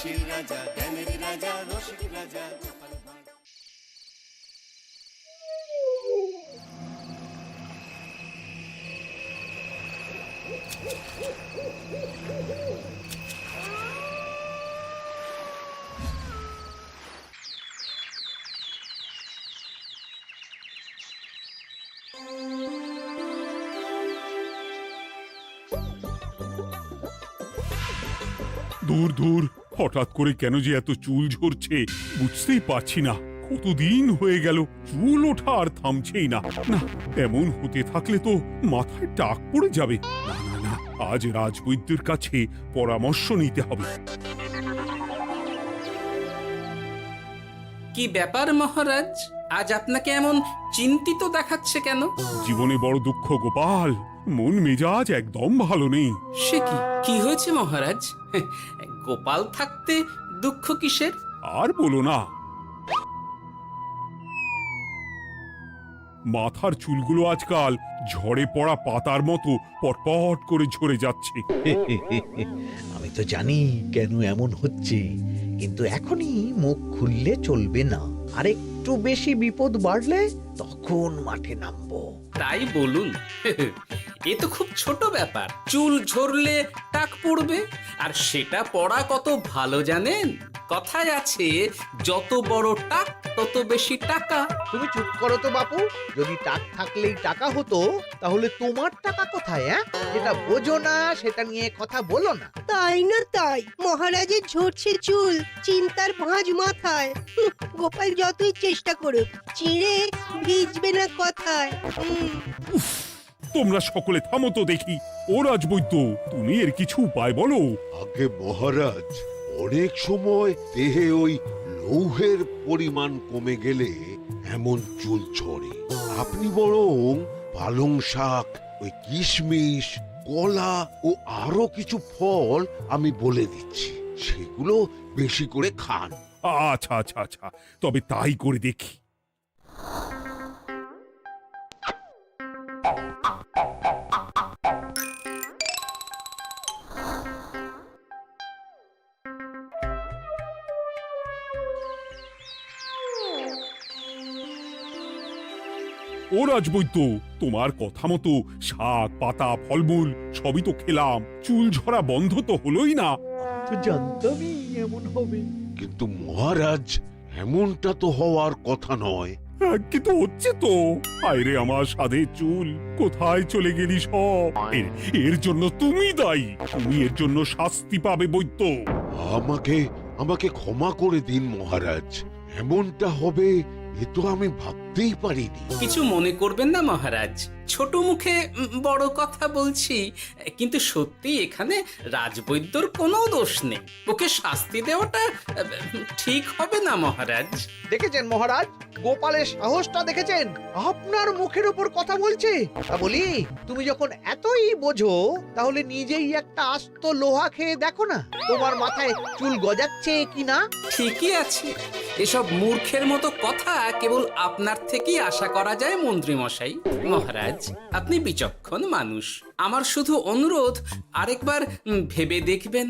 হাসির রাজা, জ্ঞানের রাজা, রসিক রাজা। দূর দূর, হঠাৎ করে কেন যে এত চুল ঝরছে বুঝতেই পারছি না। কতদিন হয়ে গেল চুল ওঠা আর থামছেই না। না, এমন হতে থাকলে তো মাথায় টাক পড়ে যাবে। না না না, আজ রাজবৈদ্যের কাছে পরামর্শ নিতে হবে। কি ব্যাপার মহারাজ, আজ আপনাকে এমন চিন্তিত দেখাচ্ছে কেন? জীবনে বড় দুঃখ গোপাল, মন মেজাজ একদম ভালো নেই। সে কি, কি হয়েছে মহারাজ? গোপাল থাকতে দুঃখ কিসের? আর বলো না, মাথার চুলগুলো আজকাল ঝড়ে পড়া পাতার মতো পটপট করে ঝরে যাচ্ছে। আমি তো জানি কেন এমন হচ্ছে, কিন্তু এখনই মুখ খুললে চলবে না। আর একটু বেশি বিপদ বাড়লে তখন মাঠে নামবো। তাই বলুন। এ তো খুব ছোট ব্যাপার, চুল ঝরলে টাক পড়বে, আর সেটা পড়া কত ভালো জানেন? কথায় আছে, যত বড় টাক তত বেশি টাকা। তুমি চুপ করো তো বাপু। যদি টাক থাকলেই টাকা হতো, তাহলে তোমার টাকা কোথায়? যেটা বোঝো না সেটা নিয়ে কথা বলো না। তাই না তাই, মহারাজের ঝরছে চুল, চিন্তার ভাঁজ মাথায়। গোপাল যতই চেষ্টা করুক, চিড়ে ভিজবে না কথায়। উফ, তোমরা সকলে থামো তো দেখি। ও রাজবৈদ্য, তুমি এর কিছু উপায় বলো। আগে মহারাজ, অনেক সময় দেহে ওই লৌহের পরিমাণ কমে গেলে এমন চুল ঝরে। আপনি বরং পালং শাক, ওই কিশমিশ, কলা ও আরো কিছু ফল আমি বলে দিচ্ছি, সেগুলো বেশি করে খান। আচ্ছা আচ্ছা আচ্ছা, তবে তাই করে দেখি। ও রাজবৈদ্য, তোমার কথা মতো শাক পাতা ফলমূল সবই তো খেলাম, চুল ঝরা বন্ধ তো হলোই না। তো জানতামই এমন হবে। কিন্তু মহারাজ, এমনটা তো হওয়ার কথা নয়। কিন্তু হচ্ছে তো। আরে আমার সাধের চুল, কোথায় চলে গেলি সব? এর জন্য তুমি দায়ী, তুমি এর জন্য শাস্তি পাবে বৈদ্য। আমাকে আমাকে ক্ষমা করে দিন মহারাজ, এমনটা হবে এ তো আমি ভাবতেই পারিনি। কিছু মনে করবেন না মহারাজ, ছোট মুখে বড় কথা বলছি, কিন্তু সত্যি এখানে রাজবৈদ্যর কোনো দোষ নেই। ওকে শাস্তি দেওয়াটা ঠিক হবে না মহারাজ। দেখেছেন মহারাজ, গোপালের সাহসটা দেখেছেন? আপনার মুখের উপর কথা বলছে। তা বলি, তুমি যখন এতই বোঝো, তাহলে নিজেই একটা আস্ত লোহা খেয়ে দেখো না, তোমার মাথায় চুল গজাচ্ছে কি না। ঠিকই আছে, এসব মূর্খের মতো কথা কেবল আপনার থেকেই আশা করা যায় মন্ত্রী মশাই। মহারাজ, আপনি বিচক্ষণ মানুষ, আমার শুধু অনুরোধ, আরেকবার ভেবে দেখবেন।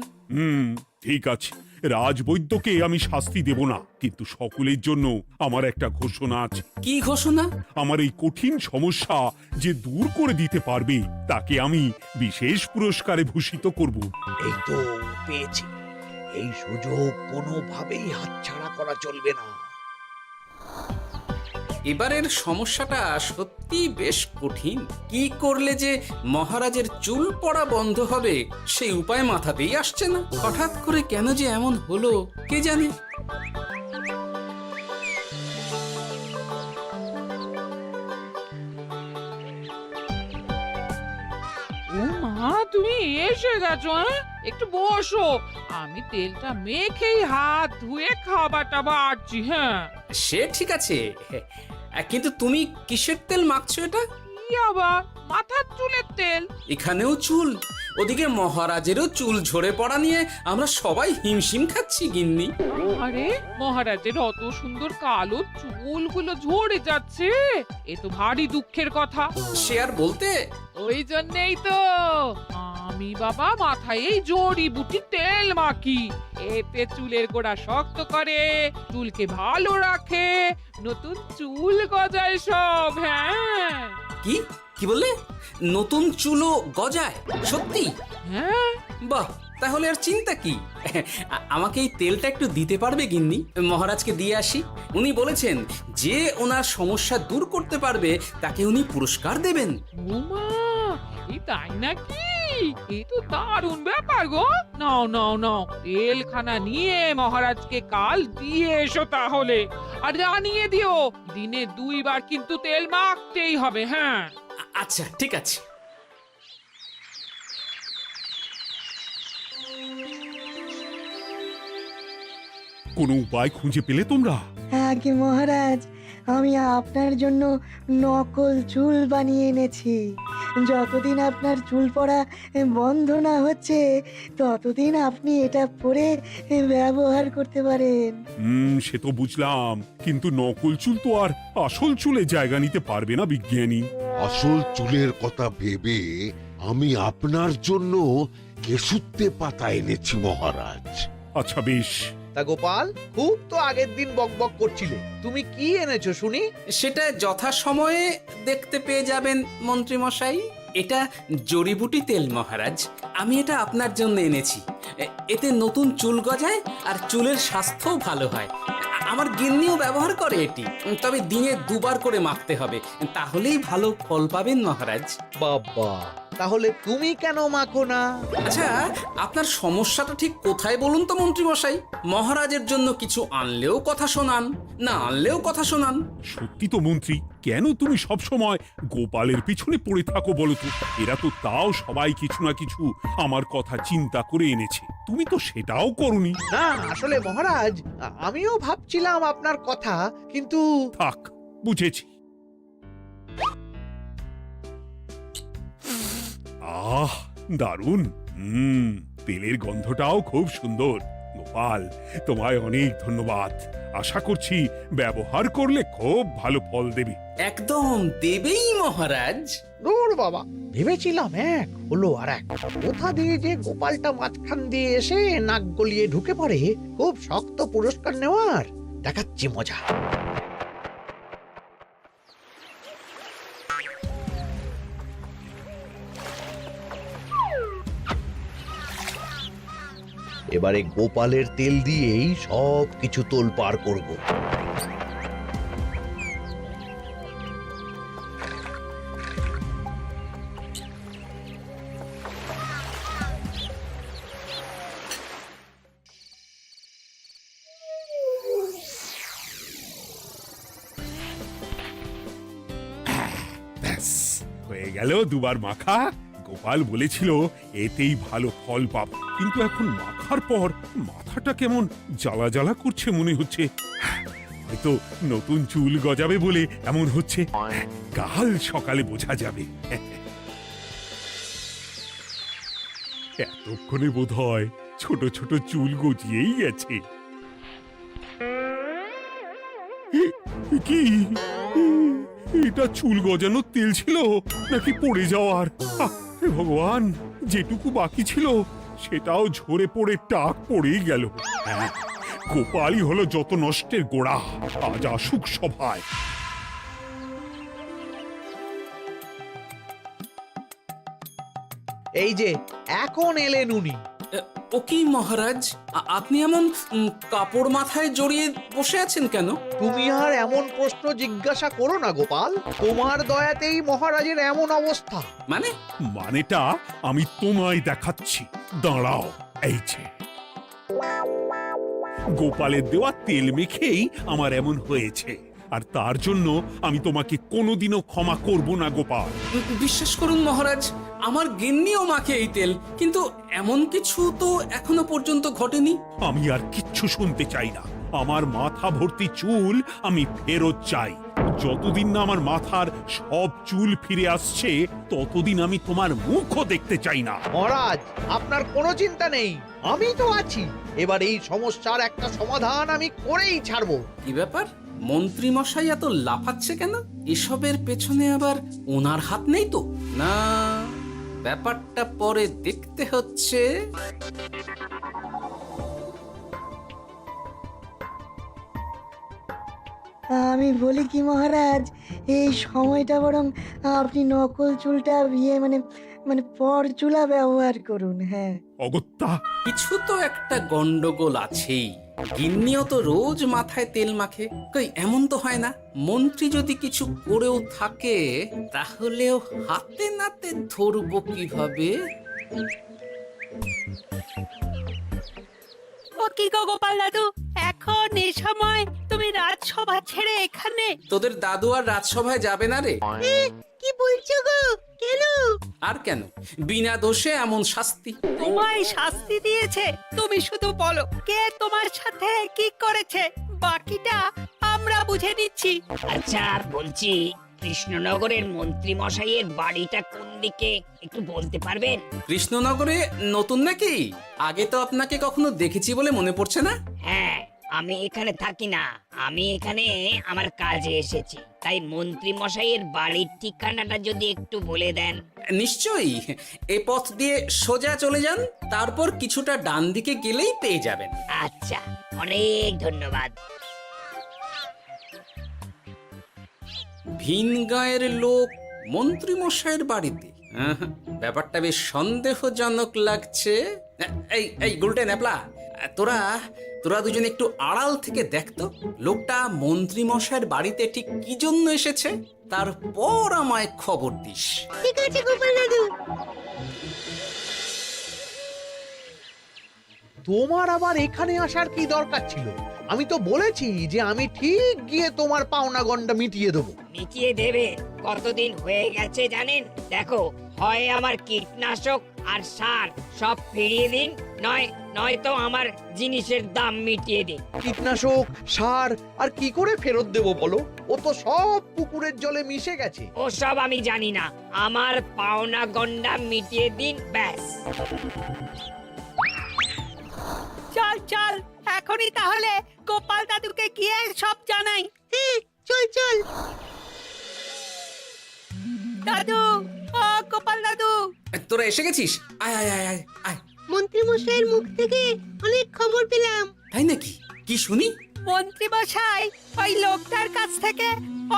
ঠিক আছে, রাজবৈদ্যকে আমি শাস্তি দেব না, কিন্তু সকলের জন্য আমার একটা ঘোষণা আছে। কি ঘোষণা? আমার এই কঠিন সমস্যা যে দূর করে দিতে পারবে, তাকে আমি বিশেষ পুরস্কারে ভূষিত করব। এই তো পেয়েছি, এই সুযোগ কোনোভাবেই হাতছাড়া করা চলবে না। এবারের সমস্যাটা সত্যি বেশ কঠিন। কি করলে যে মহারাজের চুল পড়া বন্ধ হবে সেই উপায় মাথাতেই আসছে না। হঠাৎ করে কেন যে এমন হলো কে জানে। ও মা, তুমি এসে গেছো? একটু বসো, আমি তেলটা মেখেই হাত ধুয়ে খাবারটা বাড়ছি। হ্যাঁ, সে ঠিক আছে, কিন্তু তুমি কিসের তেল মাখছো এটা? কি আবার মাথার চুলের তেল? এখানেও চুল, ওদিকে মহারাজেরও চুল ঝরে পড়া নিয়ে আমরা সবাই হিমশিম খাচ্ছি গিন্নি। আরে, মহারাজের অত সুন্দর কালো চুলগুলো ঝরে যাচ্ছে, এ তো ভারী দুঃখের কথা। সে আর বলতে। ওই জন্যেই তো আমি বাবা মাথায় এই জড়িবুটি তেল মাখি, এতে চুলের গোড়া শক্ত করে, চুলকে ভালো রাখে, নতুন চুল গজায় সব। হ্যাঁ কি কি বললে? নতুন চুলও গজায়? সত্যি? হ্যাঁ, বাহ, তাহলে আর চিন্তা কি? আমাকে এই তেলটা একটু দিতে পারবে গিন্নি? মহারাজকে দিয়ে আসি। উনি বলেছেন যে ওনার সমস্যা দূর করতে পারবে তাকে উনি পুরস্কার দেবেন। উমা, এই তাই নাকি? এই তো দারুণ ব্যাপার গো। নাও নাও নাও, তেলখানা নিয়ে মহারাজকে কাল দিয়ে এসো তাহলে। আর জানিয়ে দিও, দিনে 2 বার কিন্তু তেল মাখতেই হবে। হ্যাঁ আচ্ছা, ঠিক আছে। কোনো উপায় খুঁজে পেলে তোমরা? আগে মহারাজ, আমি আপনার জন্য নকল চুল বানিয়ে এনেছি। যতদিন আপনার চুল পড়া বন্ধ না হচ্ছে ততদিন আপনি এটা পরে ব্যবহার করতে পারেন। সে তো বুঝলাম, কিন্তু নকল চুল তো আর আসল চুলে জায়গা নিতে পারবে না বিজ্ঞানী। আসল চুলের কথা ভেবে আমি আপনার জন্য কেশুত্তে পাতা এনেছি মহারাজ। আচ্ছা বেশ। তা গোপাল, খুব তো আগের দিন বকবক করছিলে, তুমি কি এনেছো শুনি? সেটা যথাসময়ে দেখতে পেয়ে যাবেন মন্ত্রী মশাই। এটা জড়িবুটি তেল মহারাজ, আমি এটা আপনার জন্য এনেছি। এতে নতুন চুল গজায় আর চুলের স্বাস্থ্যও ভালো হয়। আমার গিন্নিও ব্যবহার করে এটি, তবে দিনে 2 বার করে মাখতে হবে, তাহলেই ভালো ফল পাবেন মহারাজ। বাবা, তাহলে তুমি কেন মাখো না? আচ্ছা, আপনার সমস্যাটা ঠিক কোথায় বলুন তো মন্ত্রী মশাই? মহারাজের জন্য কিছু আনলেও কথা শোনান, না আনলেও কথা শোনান। সত্যি তো মন্ত্রী, কেন তুমি সব সময় গোপালের পিছনে পড়ে থাকো বলো তো? এরা তো তাও সবাই কিছু না কিছু আমার কথা চিন্তা করে এনেছে, তুমি তো সেটাও করনি। না, আসলে মহারাজ, আমিও ভাবছিলাম আপনার কথা, কিন্তু থাক, বুঝেছি। আহ, দারুণ। তেলের গন্ধটাও খুব সুন্দর। গোপাল, তোমায় অনেক ধন্যবাদ। আশা করছি ব্যবহার করলে খুব ভালো ফল দেবে। একদম দেবেই মহারাজ। দূর বাবা, ভেবেছিলাম এক, হলো আর এক। কোথা দিয়ে যে গোপালটা মাঝখান দিয়ে এসে নাক গলিয়ে ঢুকে পড়ে, খুব শক্ত পুরস্কার নেওয়ার। দেখাচ্ছি মজা। এবারে গোপালের তেল দিয়েই সব কিছু তোলপাড় করব। ব্যাস, হয়ে গেল 2 বার মাখা। গোপাল বলেছিল এতেই ভালো ফল পাব, কিন্তু এখন মাখার পর মাথাটা কেমন জ্বালা জ্বালা করছে মনে হচ্ছে। হয়তো নতুন চুল গজাবে বলে এমন হচ্ছে। কাল সকালে বোঝা যাবে। এতক্ষণে বোধহয় ছোট ছোট চুল গজিয়েই গেছে। কি এটা চুল গজানোর তেল ছিল নাকি পড়ে যাওয়ার? হে ভগবান, যেটুকু বাকি ছিল সেটাও ঝরে পড়ে টাক পড়েই গেল। হ্যাঁ, গোপালই হলো যত নষ্টের গোড়া। আজ আসুক সভায়। এই যে এখন এলেন উনি। ও কি মহারাজ, আপনি এমন কাপড় মাথায় জড়িয়ে বসে আছেন কেন? তুমি আর এমন প্রশ্ন জিজ্ঞাসা করো না গোপাল, তোমার দয়াতেই মহারাজের এমন অবস্থা। মানেটা আমি তোমায় দেখাচ্ছি, দাঁড়াও। এই যে গোপালের দেওয়া তেল মেখেই আমার এমন হয়েছে, আর তার জন্য আমি তোমাকে কোনোদিনও ক্ষমা করব না গোপাল। বিশ্বাস করুন মহারাজ, আমার গিন্নিও মাখে এই তেল, কিন্তু এমন কিছু তো এখনো পর্যন্ত ঘটেনি। আমি আর কিচ্ছু শুনতে চাই না। আমার মাথা ভর্তি চুল আমি ফেরত চাই। যতদিন না আমার মাথার সব চুল ফিরে আসছে ততদিন আমি তোমার মুখও দেখতে চাই না। মহারাজ, আপনার কোনো চিন্তা নেই, আমি তো আছি। এবার এই সমস্যার একটা সমাধান আমি করেই ছাড়বো। কি ব্যাপার, মন্ত্রী মশাই এত লাফাচ্ছে কেন? এসবের পেছনে আবার ওনার হাত নেই তো? না, ব্যাপারটা পরে দেখতে হচ্ছে। আমি বলি কি মহারাজ, এই সময়টা বরং আপনি নকল চুলটা মানে মানে পরচুলা ব্যবহার করুন। হ্যাঁ, অগত্যা, কিছু তো একটা গন্ডগোল আছেই। গিন্নিও তো রোজ মাথায় তেল মাখে, কই এমন তো হয় না। মন্ত্রী যদি কিছু করেও থাকে তাহলেও হাতে নাতে ধরবো কিভাবে? ও কি গো গোপাল দাদু, এখন এই সময় তুমি রাজসভা ছেড়ে এখানে? তোদের দাদু আর রাজসভায় যাবে না রে? কি বলছো গো? কেন? আর কেন, বিনা দোষে এমন শাস্তি। তোমায় শাস্তি দিয়েছে, তুমি শুধু বলো কে তোমার সাথে কি করেছে, বাকিটা আমরা বুঝে নিচ্ছি। আচ্ছা বলছি, কৃষ্ণনগরের মন্ত্রী মশাইয়ের বাড়িটা কোন দিকে একটু বলতে পারবেন? কৃষ্ণনগরে নতুন নাকি? আগে তো আপনাকে কখনো দেখেছি বলে মনে পড়ছে না। হ্যাঁ, আমি এখানে থাকি না, আমি এখানে আমার কাজে এসেছি, তাই মন্ত্রী মশাইয়ের বাড়ির ঠিকানাটা যদি একটু বলে দেন। নিশ্চয়ই, এ পথ দিয়ে সোজা চলে যান, তারপর কিছুটা ডান দিকে গেলেই পেয়ে যাবেন। আচ্ছা, অনেক ধন্যবাদ। ভিন গাঁয়ের লোক মন্ত্রী মশাইয়ের বাড়িতে, ব্যাপারটা বেশ সন্দেহজনক লাগছে। এই এই গুলটে ন্যাপলা, তোরা তোরা দুজন একটু আড়াল থেকে দেখতো লোকটা মন্ত্রী মশাইয়ের বাড়িতে ঠিক কি জন্য এসেছে, তারপর আমায় খবর দিস। ঠিক আছে গোপাল দাদু। তোমার আবার এখানে আসার কি দরকার ছিল? আমি তো বলেছি যে আমি ঠিক গিয়ে তোমার পাওনা গন্ডা মিটিয়ে দেবো। মিটিয়ে দেবে? কতদিন হয়ে গেছে জানেন? দেখো, হয় আমার কীটনাশক আর সার সব ফিরিয়ে দিন, নয়তো আমার জিনিসের দাম মিটিয়ে দিন। কীটনাশক, সার আর কি করে ফেরত দেবো বলো? ও তো সব পুকুরের জলে মিশে গেছে। ওসব আমি জানি না, আমার পাওনা গন্ডা মিটিয়ে দিন, ব্যাস। চল চল, এখনই তাহলে গোপাল দাদুকে গিয়ে সব জানাই। হ্যাঁ, চল চল। দাদু, ও গোপাল দাদু। তোরা এসে গেছিস? আয় আয় আয় আয় আয়। মন্ত্রী মশাইয়ের মুখ থেকে অনেক খবর পেলাম। তাই নাকি? কি শুনি? মন্ত্রী মশাই ওই লোকটার কাছ থেকে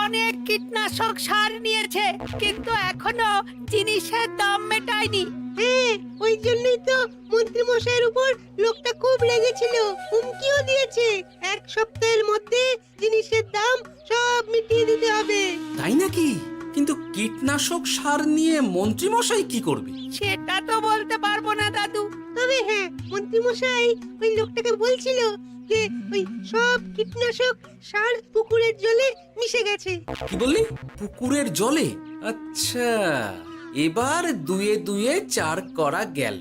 অনেক কীটনাশক সার নিয়েছে, কিন্তু এখনো জিনিসের দাম মেটায়নি। হ্যাঁ, ওই জন্যই তো মন্ত্রী মশাইয়ের উপর লোকটা খুব রেগেছিল, হুমকিও দিয়েছে 1 সপ্তাহের মধ্যে জিনিসের দাম সব মিটিয়ে দিতে হবে। তাই নাকি? কিন্তু কীটনাশক সার নিয়ে মন্ত্রী মশাই কি করবে? সেটা তো বলতে পারবো না দাদু। তবে হ্যাঁ, মন্ত্রী মশাই ওই লোকটাকে বলছিল যে ওই সব কীটনাশক সার পুকুরের জলে মিশে গেছে। কি বললি? পুকুরের জলে? আচ্ছা, এবার দুয়ে দুয়ে 4 করা গেল।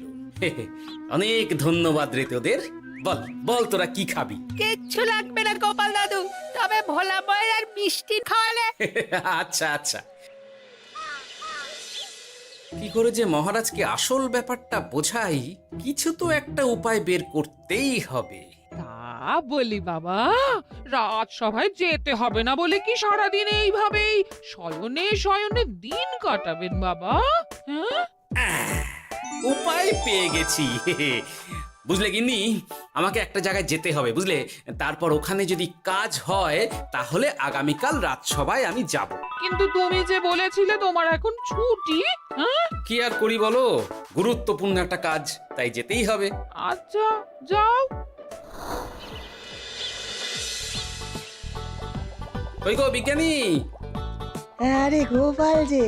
অনেক ধন্যবাদ রে তোদের। বল বল, তোরা কি খাবি? কিচ্ছু লাগবে না গোপাল দাদু, তবে ভোলা বয়ের আর মিষ্টি খাওয়ালে। আচ্ছা আচ্ছা। কি করে যে মহারাজকে আসল ব্যাপারটা বোঝাই, কিছু তো একটা উপায় বের করতেই হবে। তা বলি বাবা, রাজসভায় যেতে হবে না বলে কি সারাদিন এইভাবেই শয়নে শয়নে দিন কাটাবেন বাবা? হ্যাঁ, উপায় পেয়ে গেছি। বুঝলে গিন্নি, আমাকে একটা জায়গায় যেতে হবে, বুঝলে? তারপর ওখানে যদি কাজ হয় তাহলে আগামীকাল রাজসভায় আমি যাব। কিন্তু তুমি যে বলেছিলে তোমার এখন ছুটি। হ্যাঁ, কি আর করি বলো, গুরুত্বপূর্ণ একটা কাজ, তাই যেতেই হবে। আচ্ছা যাও। ওই গো বিজ্ঞানী, আরে গোপাল যে,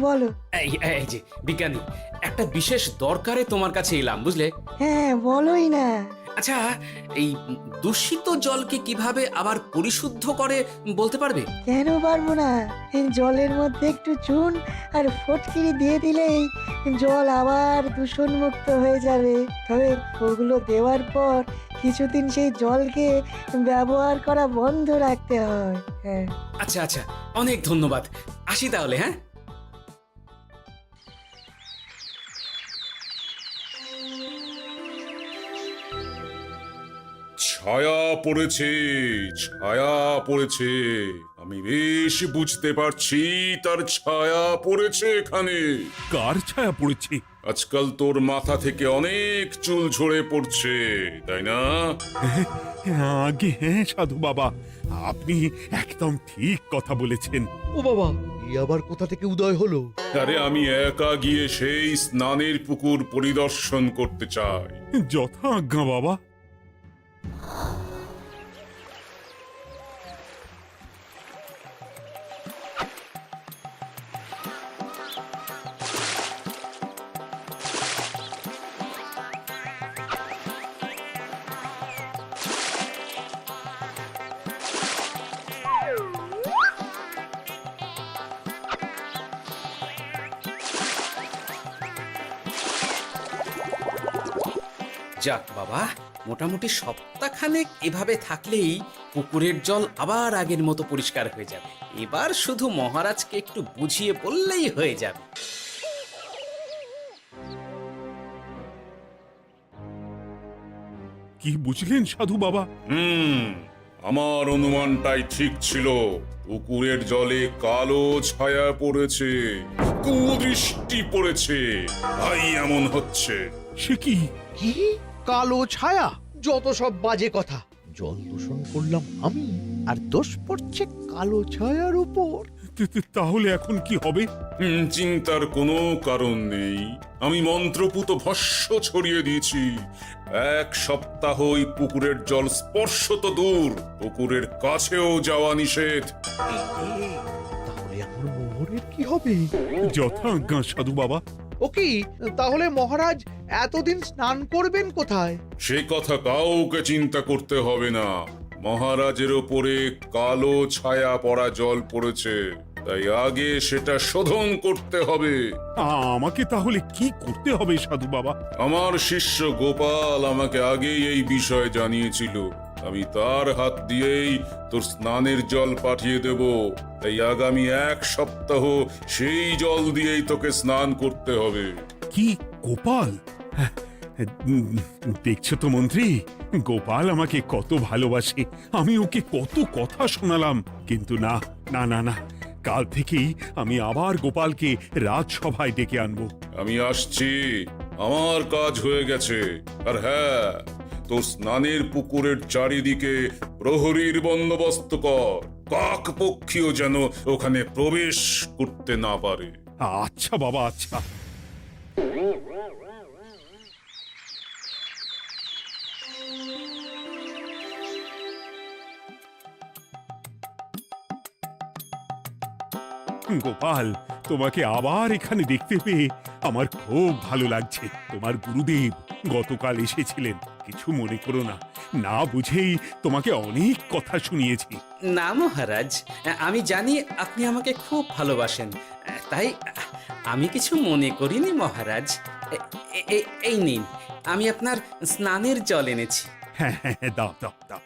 বলো। এই এই যে বিজ্ঞানী, একটা বিশেষ দরকারে তোমার কাছে এলাম, বুঝলে? হ্যাঁ, বলোই না। আচ্ছা, এই দূষিত জলকে কিভাবে আবার পরিশুদ্ধ করে বলতে পারবে? কেন পারবো না? জলের মধ্যে একটু চুন আর ফটকিরি দিয়ে দিলেই জল আবার দূষণমুক্ত হয়ে যাবে। তবে ওগুলো দেওয়ার পর কিছুদিন সেই জলকে ব্যবহার করা বন্ধ রাখতে হয়। হ্যাঁ। আচ্ছা আচ্ছা, অনেক ধন্যবাদ, আসি তাহলে। হ্যাঁ, ছায়া পড়েছে, ছায়া পড়েছে। আমি বেশ বুঝতে পারছি তার ছায়া পড়েছে এখানে। কার ছায়া পড়েছে? আজকাল তোর মাথা থেকে অনেক চুল ঝরে পড়ছে, তাই না? আগে হ্যাঁ সাধু বাবা, আপনি একদম ঠিক কথা বলেছেন। ও বাবা, এই আবার কোথা থেকে উদয় হলো? আরে আমি একা গিয়ে সেই স্নানের পুকুর পরিদর্শন করতে চাই। যথা আজ্ঞা বাবা। যাক বাবা, মোটামুটি সপ্তাহখানেক এভাবে থাকলেই পুকুরের জল আবার আগের মতো পরিষ্কার হয়ে যাবে। এবার শুধু মহারাজকে একটু বুঝিয়ে বললেই হয়ে যাবে। কি বুঝলেন সাধু বাবা? আমার অনুমানটাই ঠিক ছিল। পুকুরের জলে কালো ছায়া পড়েছে, কুদৃষ্টি পড়েছে, তাই এমন হচ্ছে। সে কি? কি কালো ছায়া? যত সব বাজে কথা। জল দূষণ করলাম আমি, আর দোষ পড়ছে কালো ছায়ার উপর। তাহলে এখন কি হবে? চিন্তার কোনো কারণ নেই। আমি মন্ত্রপুত ভস্য ছড়িয়ে দিয়েছি। 1 সপ্তাহ ওই পুকুরের জল স্পর্শ তো দূর, পুকুরের কাছেও যাওয়া নিষেধ। তাহলে আমার মোহরের কি হবে? যথা আজ্ঞা সাধু বাবা। ও কি, তাহলে মহারাজ এতদিন স্নান করবেন কোথায়? সে কথা কাউকে চিন্তা করতে হবে না। মহারাজের ওপরে কালো ছায়া পড়া জল পড়েছে, তাই আগে সেটা শোধন করতে হবে। আমাকে তাহলে কি করতে হবে সাধু বাবা? আমার শিষ্য গোপাল আমাকে আগেই এই বিষয় জানিয়েছিল। আমি তার হাত দিয়েই তোর স্নানের জল পাঠিয়ে দেব। তাই আগামী 1 সপ্তাহ সেই জল দিয়েই তোকে স্নান করতে হবে। কি গোপাল? দেখছো তো মন্ত্রী, গোপাল আমাকে কত ভালোবাসে। আমি ওকে কত কথা শোনালাম, কিন্তু না না না না, কাল থেকেই আমি আবার গোপালকে রাজসভায় ডেকে আনবো। আমি আসছি, আমার কাজ হয়ে গেছে। আর হ্যাঁ, তোর স্নানের পুকুরের চারিদিকে প্রহরীর বন্দোবস্ত কর। কাক পক্ষীও যেন ওখানে প্রবেশ করতে না পারে। আচ্ছা বাবা, আচ্ছা। গোপাল, তোমাকে আবার এখানে দেখতে পেয়ে আমার খুব ভালো লাগছে। তোমার গুরুদেব গতকাল এসেছিলেন, কিছু মনে করো না। না বুঝেই তোমাকে অনেক কথা শুনিয়েছি। না মহারাজ, আমি জানি আপনি আমাকে খুব ভালোবাসেন, তাই আমি কিছু মনে করিনি মহারাজ। এই নিন, আমি আপনার স্নানের জল এনেছি। হ্যাঁ হ্যাঁ হ্যাঁ, দাও দাও দাও।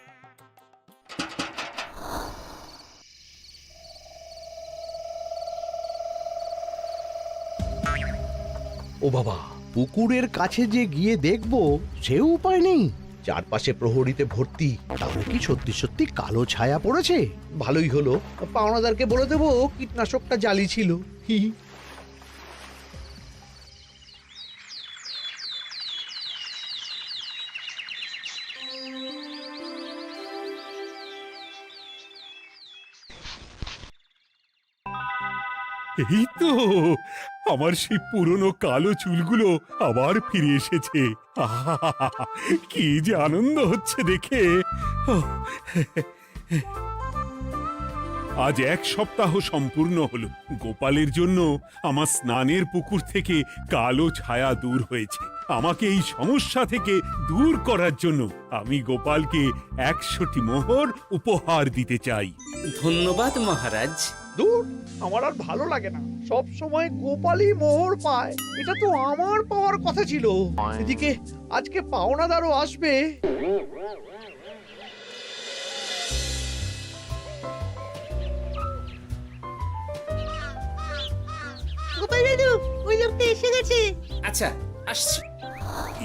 ও বাবা, পুকুরের কাছে যে গিয়ে দেখবো সে উপায় নেই। চারপাশে প্রহরীতে ভর্তি। তাহলে কি সত্যি সত্যি কালো ছায়া পড়েছে? ভালোই হলো, পাওনাদারকে বলে দেবো কীটনাশকটা জালি ছিল। হি হি। এই তো আমার সেই পুরনো কালো চুলগুলো আবার ফিরে এসেছে। আহা, কি যে আনন্দ হচ্ছে দেখে। আজ 1 সপ্তাহ সম্পূর্ণ হলো। গোপালের জন্য আমার স্নানের পুকুর থেকে কালো ছায়া দূর হয়েছে। আমাকে এই সমস্যা থেকে দূর করার জন্য আমি গোপালকে 100টি মোহর উপহার দিতে চাই। ধন্যবাদ মহারাজ। দূর, আমার আর ভালো লাগে না। সব সময় গোপালই মোহর পায়, এটা তো আমার পাওয়ার কথা ছিল। এদিকে আজকে পাওনাদারও আসবে। গোপাল দাদু, ওই লোকটা এসে গেছে। আচ্ছা, আসছি।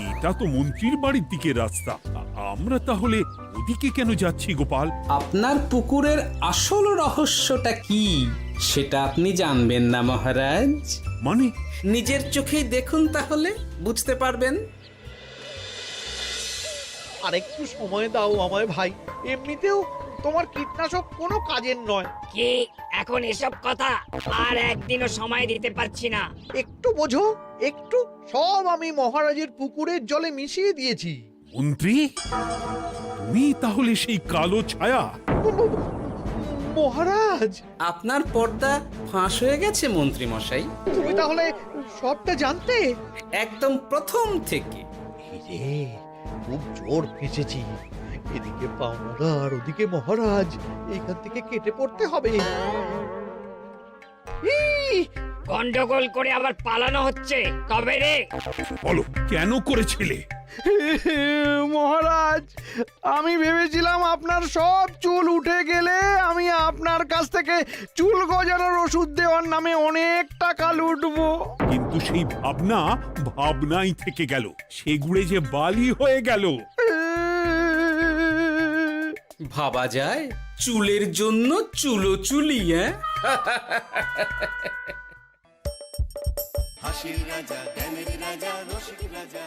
এটা তো মন্ত্রীর বাড়ির দিকে রাস্তা। আমরা তাহলে ওদিকে কেন যাচ্ছি গোপাল? আপনার পুকুরের আসল রহস্যটা কি সেটা আপনি জানবেন না মহারাজ। মানে নিজের চোখেই দেখুন, তাহলে বুঝতে পারবেন। আর একটু সময় দাও আমায় ভাই, এমনিতেও তোমার কীটনাশক কোনো কাজের নয়। কি এখন এসব কথা? আর একদিনও সময় দিতে পারছি না। একটু বোঝো, একটু। সব আমি মহারাজের পুকুরের জলে মিশিয়ে দিয়েছি। মন্ত্রী, তুমি তাহলে সেই কালো ছায়া? মহারাজ, আপনার পর্দা ফাঁস হয়ে গেছে মন্ত্রী মশাই। তুমি তাহলে সবটা জানতে? একদম প্রথম থেকে। রে, খুব জোর ফেঁসেছি। এদিকে পাওনা আর ওদিকে মহারাজ, এখান থেকে কেটে পড়তে হবে। গন্ডগোল করে আবার পালানো হচ্ছে কবে রে? বলো, কেন করেছিলে? মহারাজ, আমি ভেবেছিলাম আপনার সব চুল উঠে গেলে আমি আপনার কাছ থেকে চুল গজানোর ওষুধ দেওয়ার নামে অনেক টাকা লুটবো। কিন্তু সেই ভাবনা ভাবনাই থেকে গেল, সেগুড়ে যে বালি হয়ে গেল। ভাবা যায় চুলের জন্য চুলোচুলি, হ্যাঁ? হাসির রাজা জ্ঞানের রাজা রসিক রাজা